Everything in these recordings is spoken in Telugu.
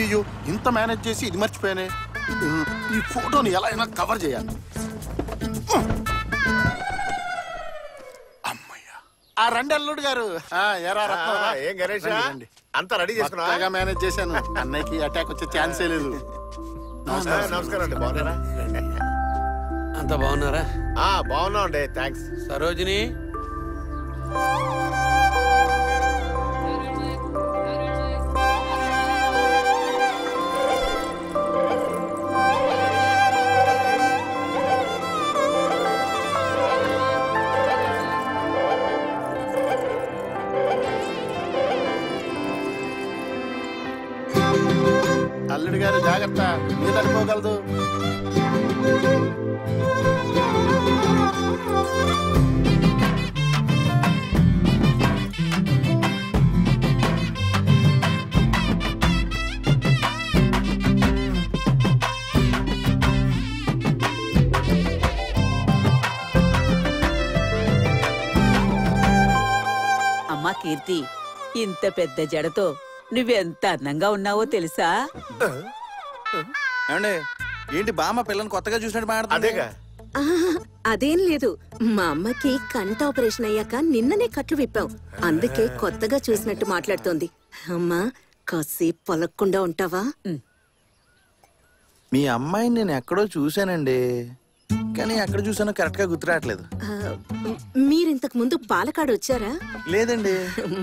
అయ్యో ఇంత మేనేజ్ చేసి ఇది మర్చిపోయానే. ఈ ఫోటోని ఎలా అయినా కవర్ చేయాలి. అమ్మయ్యా. ఆ రండి అల్లుడు గారు. ఏం గణేష్ అంతా రెడీ చేసుకున్నా? మేనేజ్ చేశాను. అన్నయ్యకి అటాక్ వచ్చే ఛాన్సే లేదు. నమస్కారం అండి. బాగున్నారా? అంత బాగున్నారా? బాగున్నా అండి. థ్యాంక్స్. సరోజిని అల్లుడు గారు జాగ్రత్త, మీద అనుకోగలదు. అమ్మా కీర్తి, ఇంత పెద్ద జడతో నువ్వెంత అందంగా ఉన్నావో తెలుసా? ఏంటి బామ్మ పిల్లని కొత్తగా చూసినట్టు మాట్లాడుతుందేగా? అదేం లేదు, మా అమ్మకి కంట ఆపరేషన్ అయ్యాక నిన్ననే కట్లు విప్పాం, అందుకే కొత్తగా చూసినట్టు మాట్లాడుతోంది. అమ్మా కాసేపు పొలక్కుండా ఉంటావా? మీ అమ్మాయిని నేను ఎక్కడో చూశానండి, కానీ ఎక్కడ చూసానో కరెక్ట్ గా గుర్తురావట్లేదు. మీరింతకు ముందు పాలకాడు వచ్చారా? లేదండి.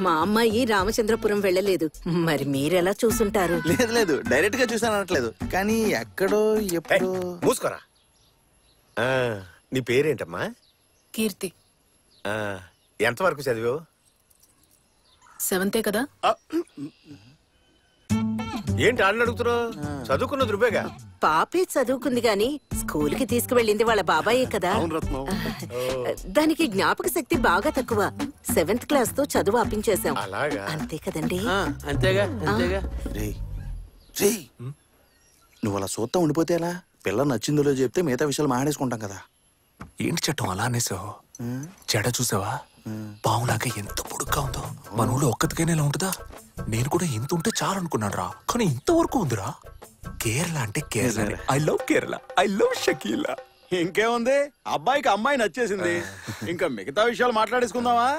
మా అమ్మాయి రామచంద్రపురం వెళ్ళలేదు, మరి మీరెలా చూసుంటారు? లేదు డైరెక్ట్ గా చూసాను అనట్లేదు, కానీ ఎక్కడో ఎప్పుడు. మూసుకోరా. నీ పేరేంటమ్మా? కీర్తి. ఎంతవరకు చదివావు? 7th కదా. ఏంటి అన్న అడుగుతున్నావు? చదువుకున్నది నువ్వేగా. పాపే చదువుకుంది గాని స్కూల్ కి తీసుకువెళ్ళింది వాళ్ళ బాబాయే కదా. దానికి జ్ఞాపక శక్తి బాగా తక్కువ. 7th క్లాస్ తో చదువు ఆపించేశాం. అంతే కదండి? అంతేగా. నువ్వు అలా చూస్తా ఉండిపోతే ఎలా? పిల్ల నచ్చిందో చెప్తే మిగతా విషయాలు మాట్లాడేసుకుంటాం కదా. ఏంటి చట్టం అలా అనేసావు? జడ చూసావా? పావులాగా ఎంత పొడుగ్గా ఉందో. మన ఊళ్ళో ఒక్కతికైనా ఇలా ఉంటుందా? నేను కూడా ఇంత ఉంటే చాలు అనుకున్నాను రా, కానీ ఇంతవరకు ఉందిరా. కేరళ అంటే Kerala. I love Kerala, I love Shakeela. ఇంకేముంది, అబ్బాయికి అమ్మాయి నచ్చేసింది, ఇంకా మిగతా విషయాలు మాట్లాడేసుకుందామా?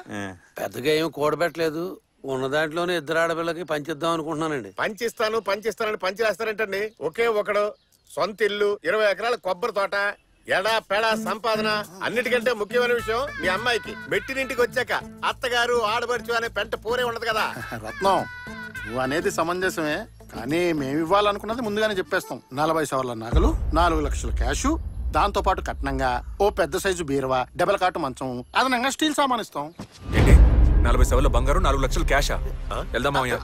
పెద్దగా ఏం కూడబెట్టలేదు, ఉన్న దాంట్లోనే ఇద్దరు ఆడపిల్లకి పంచిద్దాం అనుకుంటున్నానండి. పంచిస్తానని పంచిరేస్తారంటండి. ఒకే ఒకడు, సొంత ఇల్లు, 20 ఎకరాల కొబ్బరి తోట, ఎడా పెడా సంపాదన. అన్నిటికంటే ముఖ్యమైన విషయం మీ అమ్మాయికి మెట్టినింటికి వచ్చాక అత్తగారు ఆడబడుచు అనే పెంట పూరే ఉండదు కదా. రత్నం, నువ్వు అనేది సమంజసమే, కానీ మేము ఇవ్వాలనుకున్నది ముందుగానే చెప్పేస్తాం. 40 సవర్ల నగలు, 4 లక్షల క్యాషు, దాంతో పాటు కట్నంగా ఓ పెద్ద సైజు బీరువా, డబల్ కాటు మంచం, అదనంగా స్టీల్ సామాన్ ఇస్తాం. 40 సవర్ల బంగారు, 4 లక్షలు క్యాషా? వెళ్దాం మామయ్య.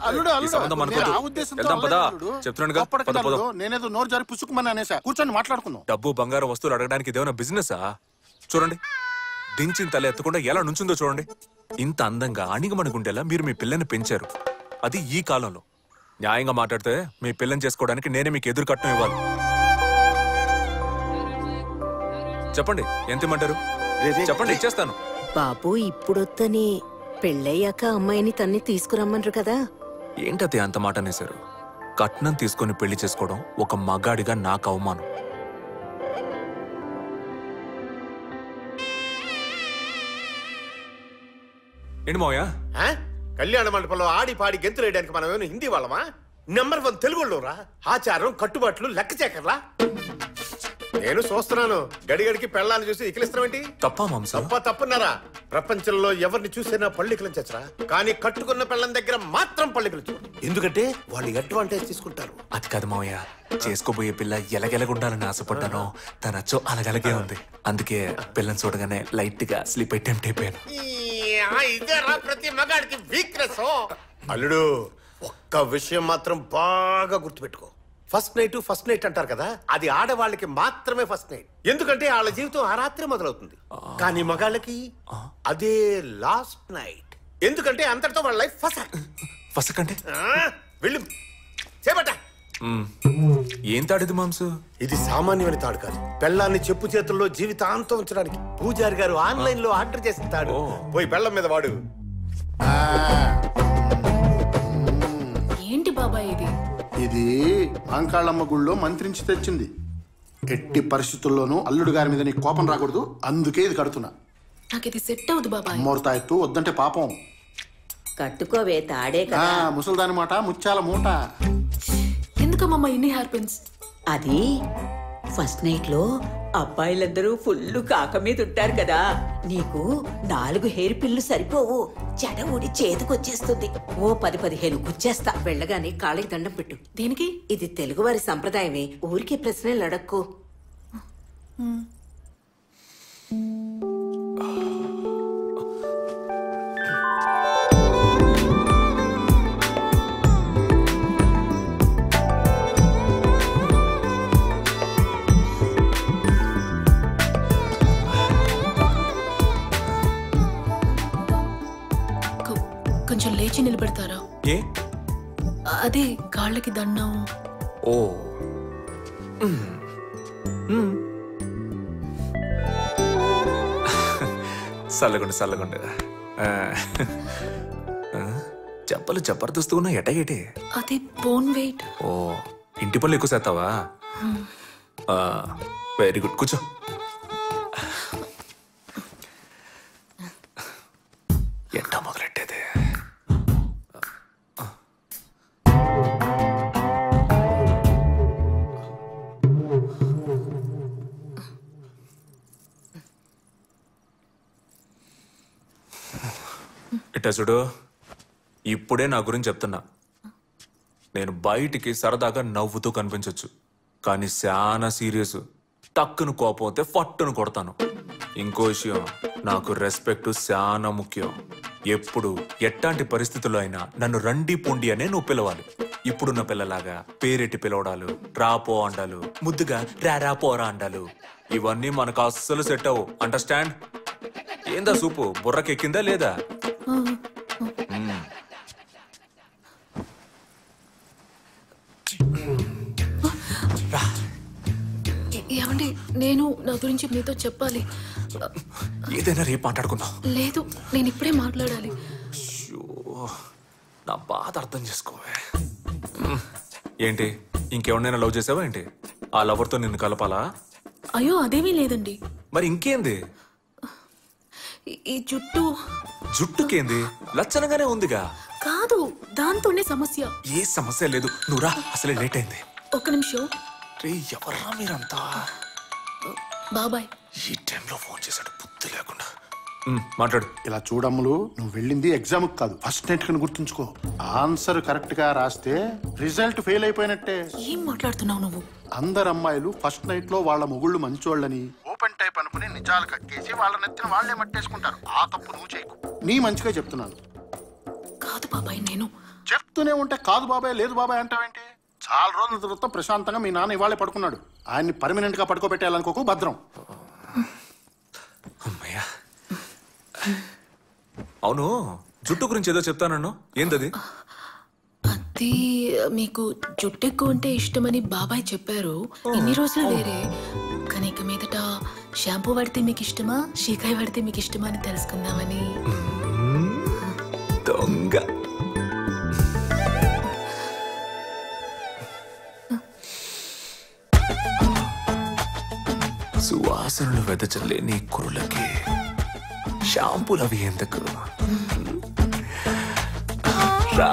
నేనేదో నోరు జారి పుచ్చుకోమని అనేసా. కూర్చొని మాట్లాడుకుందాం. డబ్బు బంగారు వస్తువులు అడగడానికి ఇదేమన్నా బిజినెసా? చూడండి, దించిన తల ఎత్తకుండా ఎలా నుంచుందో చూడండి. ఇంత అందంగా అణిగమణిగుండేలా మీరు మీ పిల్లని పెంచారు, అది ఈ కాలంలో. న్యాయంగా మాట్లాడితే మీ పిల్లని చేసుకోవడానికి నేనే మీకు ఎదురు కట్నం ఇవ్వాలి. చెప్పండి, ఎంత ఇమ్మంటారు? చెప్పండి, ఇచ్చేస్తాను. బాబు ఇప్పుడొత్తని పెళ్ళయ్యాక అమ్మాయిని తన్ని తీసుకురమ్మన్రు కదా. ఏంటది అంత మాట అనేశారు? కట్నం తీసుకొని పెళ్లి చేసుకోవడం ఒక మగాడిగా నాకు అవమానం. ఏంటి మావయ్య? కళ్యాణ మండపంలో ఆడి పాడి గెంతులు వేయడానికి మనం ఏమైనా హిందీ వాళ్ళమా? నెంబర్ 1 తెలుగులోరా. ఆచారం కట్టుబాట్లు లెక్క చేకర్లా. నేను చూస్తున్నాను, గడిగడికి పెళ్ళాన్ని చూసి ఇకిలిస్తాం ఏంటి? తప్ప మాంసం. తప్పున్నారా? ప్రపంచంలో ఎవరిని చూసినా పళ్ళికలించరా, కానీ కట్టుకున్న పెళ్ళం దగ్గర మాత్రం పళ్ళికలించు. ఎందుకంటే వాళ్ళు అడ్వాంటేజ్ తీసుకుంటారు. అది కాదు మావయ్య, చేసుకోబోయే పిల్ల ఎలగెలగుండాలని ఆశపడ్డానో తనచ్చో అలగలగే ఉంది. అందుకే పిల్లని చూడగానే లైట్ గా స్లీప్ అయి టెంప్ట్ అయిపోయాను. ఇదేరా ప్రతి మగాడికి వీక్నెస్. అల్లుడు, ఒక్క విషయం మాత్రం బాగా గుర్తుపెట్టుకో. ఫస్ట్ నైట్ అంటారు కదా, అది ఆడవాళ్ళకి మాత్రమే ఫస్ట్ నైట్. ఎందుకంటే వాళ్ళ జీవితం ఆ రాత్రి మొదలవుతుంది. కానీ మగాళ్ళకి అదే లాస్ట్ నైట్. ఎందుకంటే అంతటితో వాళ్ళ లైఫ్ ఫస్ట్ అంటే వెళ్ళు చేపట్ట. ఏం తాడిది మాంసు? ఇది సామాన్యమైన తాడు కాదు. పెళ్ళాన్ని చెప్పు చేతుల్లో జీవితాంతం ఉంచడానికి పూజారి గారు ఆన్లైన్ లో ఆర్డర్ చేసిన తాడు. పోయి పెళ్ళం మీద వాడు. ఏంటి బాబాయ్ ఇది? ఇది అంకాళమ్మ గుళ్ళో మంత్రించి తెచ్చింది. ఎట్టి పరిస్థితుల్లోనూ అల్లుడు గారి మీద నీకు కోపం రాకూడదు, అందుకే ఇది కడుతున్నా. నాకు ఇది సెట్ అవుదు బాబాయ్. మూర్తాయత్తు వద్దంటే పాపం. కట్టుకోవే తాడే కదా. ముసల్దాని మాట ముత్యాల మూట. ఎందుకమ్మా ఇన్ని హెయిర్ పిన్స్? అది ఫస్ట్ నైట్ లో అబ్బాయిలందరూ ఫుల్ కాక మీద ఉంటారు కదా, నీకు 4 హెయిర్ పిన్లు సరిపోవు. జడ ఊడి చేతికొచ్చేస్తుంది. ఓ 10-15 గుచ్చేస్తా. వెళ్ళగానే కాళ్ళకి దండం పెట్టు. దేనికి? ఇది తెలుగువారి సంప్రదాయమే, ఊరికే ప్రశ్నలు అడక్కు. కొంచెం లేచి నిలబెడతారా? ఏ? అదే కాళ్ళకి దండం. ఓ చల్లగుండు. చెప్పలు జబర్దస్తు ఉన్నా ఎటగేటే. అది బోన్ వెయిట్. ఓ ఇంటి పనులు ఎక్కువ చేస్తావా? వెరీ గుడ్, కూర్చో. ఎట్టా మొదలెట్టేది? ఇట్టా చూడు, ఇప్పుడే నా గురించి చెప్తున్నా. నేను బయటికి సరదాగా నవ్వుతూ కనిపించవచ్చు, కానీ చాలా సీరియస్. టక్కును కోపం అయితే ఫట్టును కొడతాను. ఇంకో విషయం, నాకు రెస్పెక్ట్ చాలా ముఖ్యం. ఎప్పుడు ఎట్లాంటి పరిస్థితుల్లో అయినా నన్ను రండి పొండి అనే నువ్వు పిలవాలి. ఇప్పుడున్న పిల్లలాగా పేరెట్టి పిలవడాలు, రాపో అండాలు, ముద్దుగా రారా పోరా అండాలు, ఇవన్నీ మనకు అస్సలు సెట్ అవ్వు. అండర్స్టాండ్? ఏందా సూపు బుర్రకెక్కిందా లేదా? ఏమండి, నేను నా గురించి మీతో చెప్పాలి. ఏదైనా రేపు మాట్లాడుకుందాం. లేదు, నేను ఇప్పుడే మాట్లాడాలి. నా బాధ అర్థం చేసుకోవే. ఏంటి, ఇంకెవరినైనా లవ్ చేసావా ఏంటి? ఆ లవర్తో నిన్ను కలపాలా? అయ్యో అదేమీ లేదండి. మరి ఇంకేంది? ఈ జుట్టు. జుట్టుకేంది? లచ్చనగానే ఉందిగా. కాదు, దాంతోనే సమస్య. ఏ సమస్య లేదు, నువ్వురా, అసలే లేట్ అయింది. ఒక్క నిమిషం. రే ఎవర్రా మీరంతా? బాబాయ్ ఈ టైంలో ఫోన్ చేశాడు, బుద్ధి లేకుండా. మాట్లాడు. ఇలా చూడమ్ములు, నువ్వు వెళ్ళింది ఎగ్జామ్ కాదు, ఫస్ట్ నైట్ కని గుర్తుంచుకో. ఆన్సర్ కరెక్ట్ గా రాస్తే రిజల్ట్ ఫెయిల్ అయిపోయినట్టే. ఏం మాట్లాడుతున్నావు నువ్వు? అందరు అమ్మాయిలు ఫస్ట్ నైట్ లో వాళ్ళ మొగుళ్ళు మంచోళ్ళని ఓపెన్ టైప్ అనుకుని నిజాలు కక్కేసి వాళ్ళ నెత్తిన వాళ్లే మట్టేసుకుంటారు. ఆ తప్పు నువ్వు చేయకు. నీ మంచిగా చెప్తున్నాను. కాదు బాబాయ్, నేను చెప్తూనే ఉంటే కాదు బాబాయ్ లేదు బాబాయ్ అంటావేంటి? చాలా రోజుల తర్వాత ప్రశాంతంగా మీ నాన్న ఇవాళే పడుకున్నాడు. ఆయన్ని పర్మనెంట్ గా పడుకోబెట్టాలనుకోకు, భద్రం. అమ్మయ్యా. అవును, జుట్టు గురించి ఏదో చెప్తానన్ను, ఏంటది? అది మీకు జుట్టు ఎక్కువ ఉంటే ఇష్టమని బాబాయ్ చెప్పారు. ఇన్ని రోజులు వేరే, కానీ ఇక మీదట షాంపూ వాడితే మీకు ఇష్టమా, షీకాయ వాడితే మీకు ఇష్టమా అని తెలుసుకుందామని. దొంగ. సువాసనలు వెదజల్లే నీ కురులకి షాంపూలు అవి ఎందుకు? రా.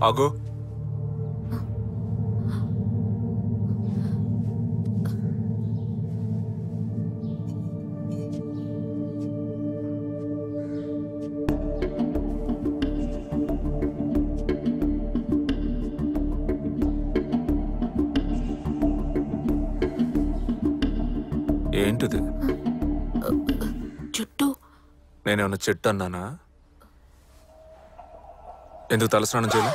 ఆగో. ఏంటిది? జుట్టు. నేనేమన్నా చెట్టు అన్నానా? ఎందుకు తలస్నానం చేయలే?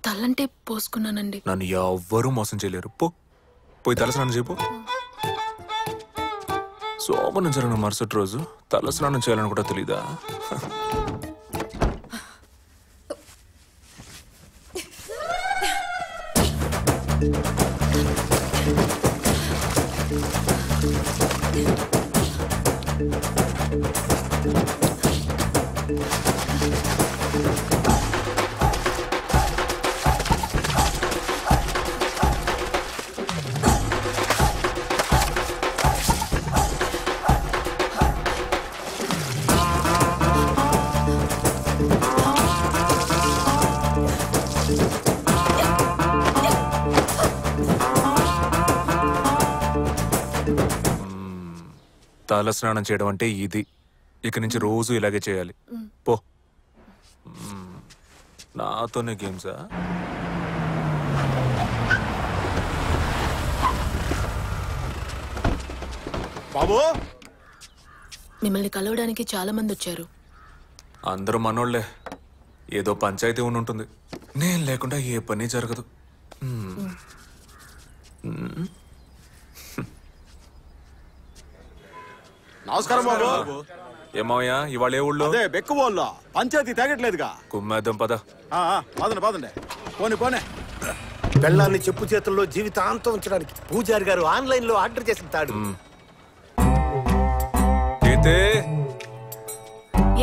తలంటే పోసుకున్నానండి. నన్ను ఎవ్వరూ మోసం చేయలేరు. పోయి తలస్నానం చేయపో. శోభనం జరిగిన మరుసటి రోజు తలస్నానం చేయాలని కూడా తెలీదా? తల స్నానం చేయడం అంటే ఇది. ఇక నుంచి రోజు ఇలాగే చేయాలి. పో. నాతోనే గేమ్సా? బాబు, మిమ్మల్ని కలవడానికి చాలా మంది వచ్చారు. అందరూ మనోళ్లే. ఏదో పంచాయతీ ఉంటుంది. నేను లేకుండా ఏ పని జరగదు. నమస్కారం బాబు. ఏమయ్యా ఇవాళ ఏ ఊళ్ళో? అదే బెక్కుబోల్లో పంచాయతీ తేగట్లేదుగా. కుమ్మేద్దాం పద. పదండి పదండి. పోనీ. పెళ్ళాన్ని చెప్పు చేతుల్లో జీవితాంతం ఉంచడానికి పూజారి గారు ఆన్లైన్ లో ఆర్డర్ చేసిన తాడు.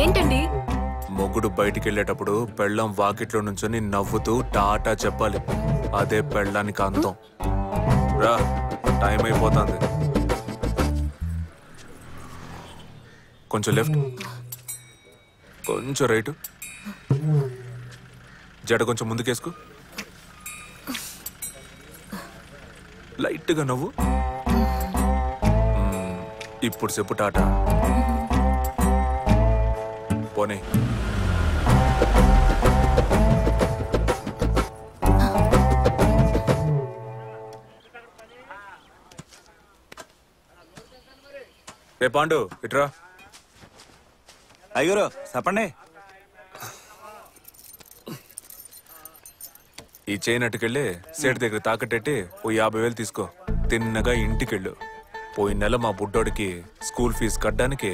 ఏంటండి? మొగుడు బయటికి వెళ్ళేటప్పుడు పెళ్ళం వాకిట్లో నుంచొని నవ్వుతూ టాటా చెప్పాలి. అదే పెళ్ళానికి అంతం. రా, టైం అయిపోతుంది. కొంచెం లెఫ్ట్, కొంచెం రైట్, జడ కొంచెం ముందుకేసుకో, లైట్గా నవ్వు. ఇప్పుడు చెప్పు టాటా. పోనీ. రే పాండు, ఇట్రా. అయ్యూరు చెప్పండి. ఈ చైన్ అట్టుకెళ్ళి సేటు దగ్గర తాకట్టెట్టి ఓ 50,000 తీసుకో. తిన్నగా ఇంటికెళ్ళు. పోయిన నెల మా బుడ్డోడికి స్కూల్ ఫీజు కట్టడానికి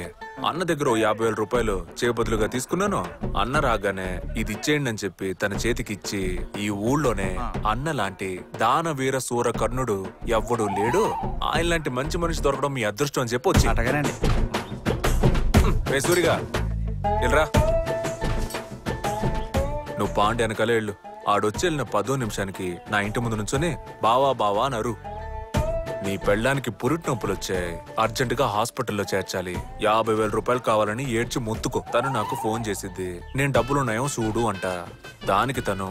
అన్న దగ్గర ఓ 50,000 రూపాయలు చేబదులుగా తీసుకున్నాను. అన్న రాగానే ఇది ఇచ్చేయండి అని చెప్పి తన చేతికి ఇచ్చి, ఈ ఊళ్ళోనే అన్న లాంటి దానవీర సూర కర్ణుడు ఎవ్వడు లేడు, ఆయన లాంటి మంచి మనిషి దొరకడం మీ అదృష్టం అని చెప్పి వచ్చి. అటగానండి. సూరిగా వెళ్ళరా. నువ్వు పాండి వెనకాలే వెళ్ళు. ఆడొచ్చి వెళ్ళిన 10 నిమిషానికి నా ఇంటి ముందు నుంచొని బావా బావా అన్నారు. నీ పెళ్ళానికి పురిటి నొప్పులు వచ్చాయి, అర్జెంటుగా హాస్పిటల్లో చేర్చాలి, 50,000 రూపాయలు కావాలని ఏడ్చి మొత్తుకో. తను నాకు ఫోన్ చేసిద్ది. నేను డబ్బులున్నాయో చూడు అంట. దానికి తను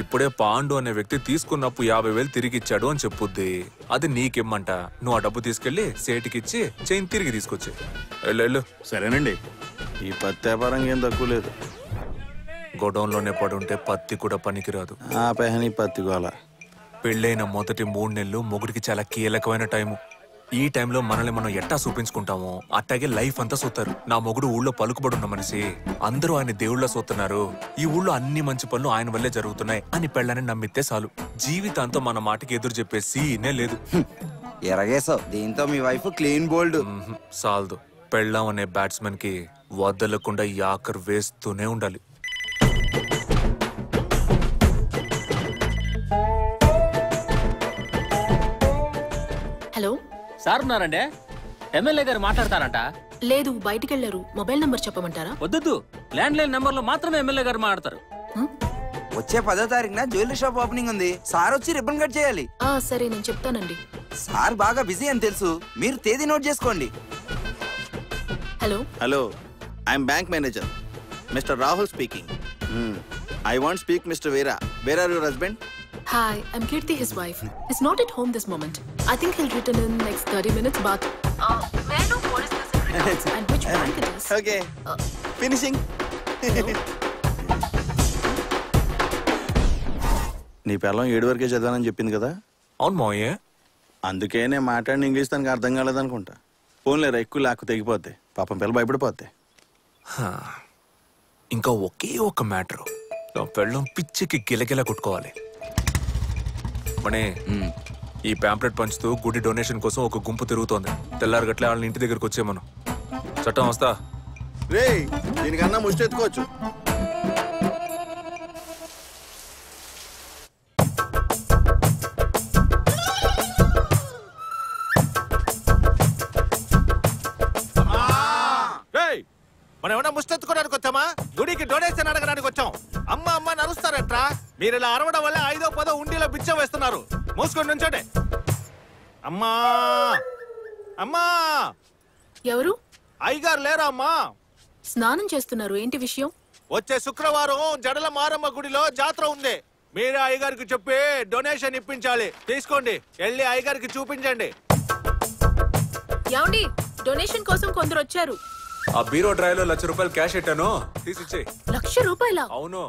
ఇప్పుడే పాండు అనే వ్యక్తి తీసుకున్నప్పుడు 50,000 తిరిగి ఇచ్చాడు అని చెప్పుద్ది. అది నీకిమ్మంట. నువ్వు ఆ డబ్బు తీసుకెళ్లి సేటికిచ్చి చైన్ తిరిగి తీసుకొచ్చి వెళ్ళు. సరేనండి. ఈ పత్తి వ్యాపారం ఏం తక్కువ లేదు. గొడౌన్లోనే పడుంటే పత్తి కూడా పనికిరాదు. ఆ పెహని పత్తి గోల. పెళ్ళైన మొదటి 3 నెలలు మొగుడికి చాలా కీలకమైన టైము. ఈ టైంలో మనల్ని మనం ఎట్టా చూపించుకుంటామో అట్టాగే లైఫ్ అంతా చూస్తారు. నా మొగుడు ఊళ్ళో పలుకుబడున్న మనిషి, అందరూ ఆయన దేవుళ్ళ చూస్తున్నారు, ఈ ఊళ్ళో అన్ని మంచి పనులు ఆయన వల్లే జరుగుతున్నాయి అని పెళ్ళని నమ్మితే చాలు. జీవితాంతో మన మాటకి ఎదురు చెప్పే సీనే లేదు. ఎరగేసావు. దీంతో మీ వైఫ్ క్లీన్ బోల్డ్. సాల్దు. పెళ్ళాం అనే బ్యాట్స్మెన్ కి వదలకుండా యాకర్ వేస్తూనే ఉండాలి. హలో సార్ ఉన్నారండి. ఎమ్మెల్యే గారు మాట్లాడతారంట. లేదు, బయటికి వెళ్ళారు. మొబైల్ నంబర్ చెప్పమంటారా? వద్దు, ల్యాండ్ లైన్ నెంబర్ లో మాత్రమే ఎమ్మెల్యే గారు మాట్లాడతారు. వచ్చే 10వ తారీఖున జ్యువెలరీ షాప్ ఓపెనింగ్ ఉంది. సార్ వచ్చి రిబ్బన్ కట్ చేయాలి. సరే, నేను చెప్తానండి. సార్ బాగా బిజీ అని తెలుసు, మీరు తేదీ నోట్ చేసుకోండి. Hello hello, I'm bank manager. Mister Rahul speaking. I want speak mister Veera. Where are your husband? Hi, I'm Kirti, his wife. He's not at home this moment. I think he'll return in next 30 minutes, but... may I know what is this in regards and which bank it is? Okay finishing. నీ పిల్లం 7 వరకే చదివానని చెప్పింది కదా? అవును మావయ్య. అందుకే నేను మాట్లాడిన ఇంగ్లీష్ తనకు అర్థం కాలేదనుకుంటా. ఫోన్లేరా ఎక్కువ లాక్కు తెగిపోద్ది. పాపం పిల్ల భయపడిపోద్ది. ఇంకా ఒకే ఒక మ్యాటర్. నా పెళ్ళం పిచ్చికి గిలగిల కొట్టుకోవాలి. మనే ఈ ప్యాంప్లెట్ పంచుతూ గుడి డొనేషన్ కోసం ఒక గుంపు తిరుగుతోంది. తెల్లారు గట్లే వాళ్ళని ఇంటి దగ్గరకు వచ్చేమను. చట్టం వస్తా. రే దీనికన్నా ముష్టి ఎత్తుకోవచ్చు. మనం ఏమన్నా ముష్టెత్తుకోవడానికి వచ్చామా? గుడికి డొనేషన్ అడగడానికి వచ్చాం. అమ్మ అమ్మ నరుస్తారట్రా. మీరు ఇలా అరవడం వల్ల 5వ 10వ ఉండిలో బిచ్చం వేస్తున్నారు. మూసుకొని నుంచోండి. అమ్మా అమ్మా. ఎవరు? అయ్యగారు లేరా అమ్మా? స్నానం చేస్తున్నారు. ఏంటి విషయం? వచ్చే శుక్రవారం జడల మారమ్మ గుడిలో జాతర ఉంది. మీరే అయ్యగారికి చెప్పి డొనేషన్ ఇప్పించాలి. తీసుకోండి, వెళ్ళి అయ్యగారికి చూపించండి. ఏమండి, డొనేషన్ కోసం కొందరు వచ్చారు. ఆ బీరో డ్రైవ్లో ₹1,00,000 క్యాష్ పెట్టాను, తీసిచ్చే. ₹1,00,000? అవును.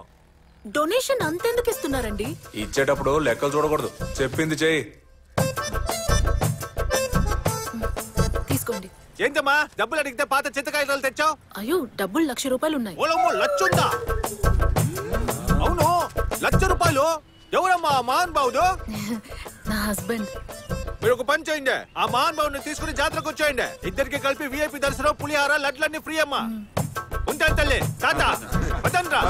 డొనేషన్ అంతెందుకు ఇస్తున్నారండి? ఇచ్చేటప్పుడు లెక్కలు చూడకూడదు. చెప్పింది చెయ్యి. తీసుకోండి. ఏంటమ్మా డబ్బులు అడిగితే పాత చింతకాయలు తెచ్చావు? అయ్యో, డబ్బులు ₹1,00,000 ఉన్నాయి. ఓలమ్మో, లచ్చుందా? అవును, ₹1,00,000. ఎవరమ్మా మహాన్ బాబుడు? నా హస్బెండ్. మీరు ఒక పని చేయండి, ఆ మహాన్ బాబుని తీసుకుని జాతరకు వచ్చేయండి. ఇద్దరికి కలిపి VIP దర్శనం, పులిహార, లడ్లన్నీ ఫ్రీ అమ్మా. ఉంటాను తల్లి. టాటా. వదనరా.